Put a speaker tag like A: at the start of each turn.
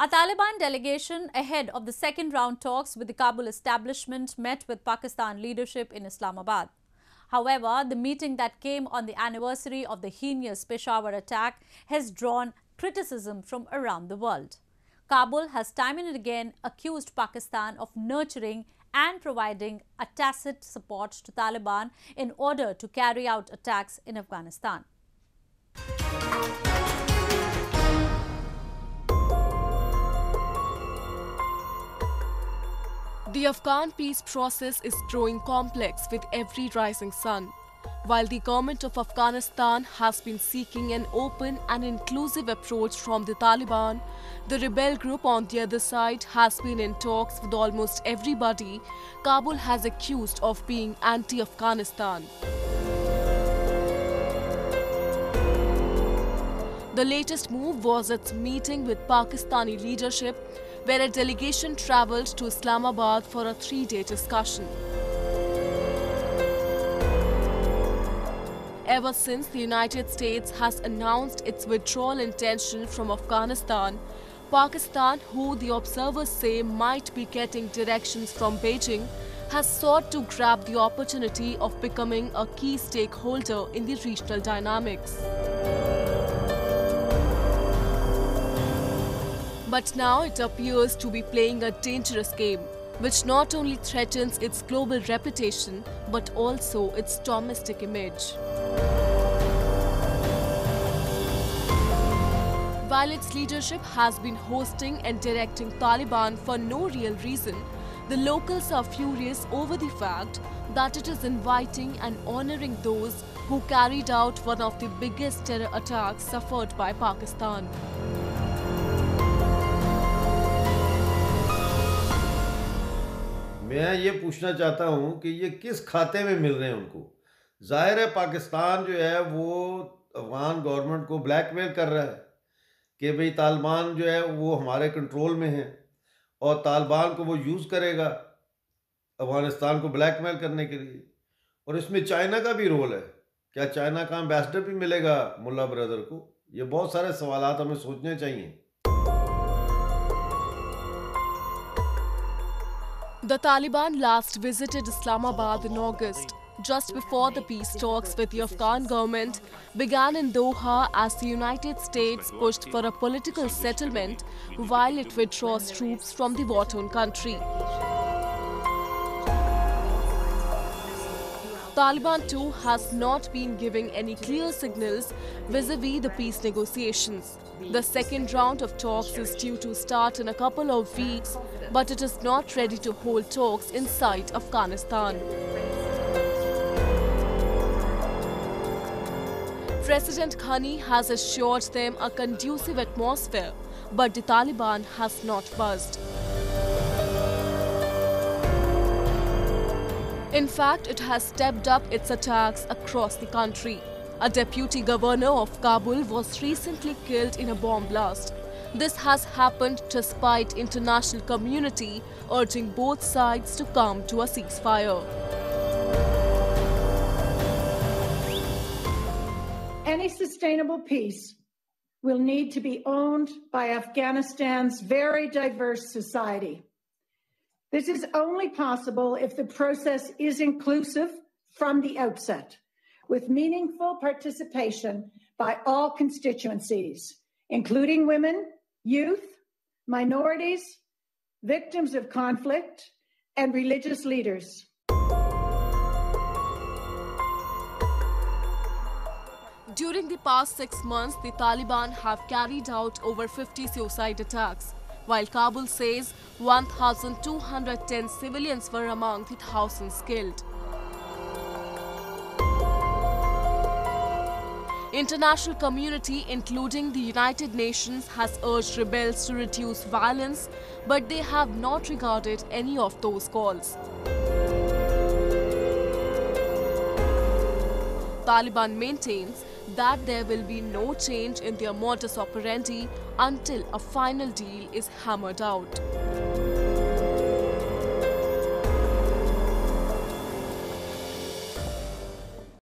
A: A Taliban delegation ahead of the second round talks with the Kabul establishment met with Pakistan leadership in Islamabad. However, the meeting that came on the anniversary of the heinous Peshawar attack has drawn criticism from around the world. Kabul has time and again accused Pakistan of nurturing and providing a tacit support to Taliban in order to carry out attacks in Afghanistan.
B: The Afghan peace process is growing complex with every rising sun. While the government of Afghanistan has been seeking an open and inclusive approach from the Taliban, the rebel group on the other side has been in talks with almost everybody Kabul has accused of being anti-Afghanistan. The latest move was its meeting with Pakistani leadership, where a delegation travelled to Islamabad for a 3-day discussion. Ever since the United States has announced its withdrawal intention from Afghanistan, Pakistan, who the observers say might be getting directions from Beijing, has sought to grab the opportunity of becoming a key stakeholder in the regional dynamics. But now it appears to be playing a dangerous game, which not only threatens its global reputation, but also its domestic image. While its leadership has been hosting and directing Taliban for no real reason, the locals are furious over the fact that it is inviting and honoring those who carried out one of the biggest terror attacks suffered by Pakistan.
C: मैं ये पूछना चाहता हूँ कि ये किस खाते में मिल रहे हैं उनको। ज़ाहिर है पाकिस्तान जो है वो अफ़गान गवर्नमेंट को ब्लैकमेल कर रहा है कि भाई तालिबान जो है वो हमारे कंट्रोल में है और तालिबान को वो यूज़ करेगा अफ़गानिस्तान को ब्लैकमेल करने के लिए। और इसमें चाइना का भी रोल है। क्या चाइना का एम्बेसडर भी मिलेगा मुल्ला ब्रदर को? ये बहुत सारे सवालात हमें सोचने चाहिए।
B: The Taliban last visited Islamabad in August, just before the peace talks with the Afghan government began in Doha as the United States pushed for a political settlement while it withdraws troops from the war-torn country. Taliban too has not been giving any clear signals vis-a-vis the peace negotiations. The second round of talks is due to start in a couple of weeks, but it is not ready to hold talks inside Afghanistan. President Ghani has assured them a conducive atmosphere, but the Taliban has not buzzed. In fact, it has stepped up its attacks across the country. A deputy governor of Kabul was recently killed in a bomb blast. This has happened despite international community urging both sides to come to a ceasefire.
D: Any sustainable peace will need to be owned by Afghanistan's very diverse society. This is only possible if the process is inclusive from the outset, with meaningful participation by all constituencies, including women, youth, minorities, victims of conflict, and religious leaders.
B: During the past 6 months, the Taliban have carried out over 50 suicide attacks, while Kabul says 1,210 civilians were among the thousands killed. International community, including the United Nations, has urged rebels to reduce violence, but they have not regarded any of those calls. Taliban maintains that there will be no change in their modus operandi until a final deal is hammered out.